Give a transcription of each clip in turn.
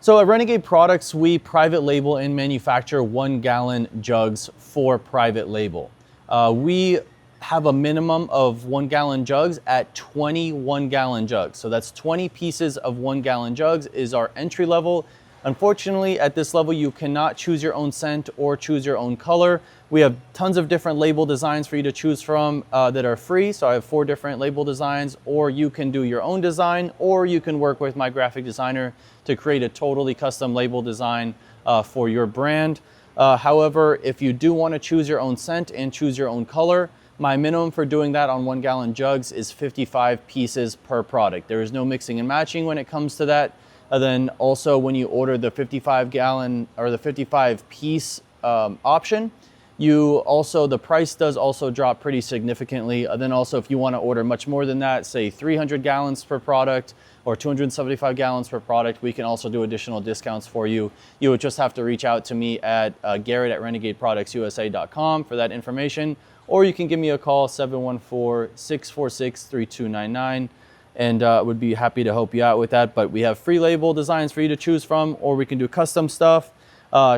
So at Renegade Products, we private label and manufacture 1 gallon jugs for private label. We have a minimum of 1 gallon jugs at 20 1 gallon jugs. So that's 20 pieces of 1 gallon jugs is our entry level. Unfortunately, at this level, you cannot choose your own scent or choose your own color. We have tons of different label designs for you to choose from that are free. So I have 4 different label designs, or you can do your own design, or you can work with my graphic designer to create a totally custom label design for your brand. However, if you do want to choose your own scent and choose your own color, my minimum for doing that on 1 gallon jugs is 55 pieces per product. There is no mixing and matching when it comes to that. And then also when you order the 55 gallon or the 55 piece option, the price does also drop pretty significantly. And then also if you want to order much more than that, say 300 gallons per product or 275 gallons per product, we can also do additional discounts for you. You would just have to reach out to me at Garrett@renegadeproductsusa.com for that information, or you can give me a call, 714-646-3299. And would be happy to help you out with that. But we have free label designs for you to choose from, or we can do custom stuff.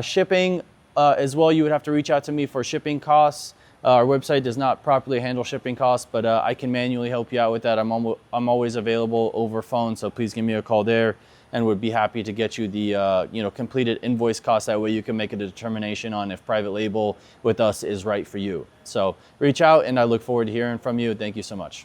Shipping as well, you would have to reach out to me for shipping costs. Our website does not properly handle shipping costs, but I can manually help you out with that. I'm always available over phone, so please give me a call there, and would be happy to get you the completed invoice cost. That way you can make a determination on if private label with us is right for you. So reach out, and I look forward to hearing from you. Thank you so much.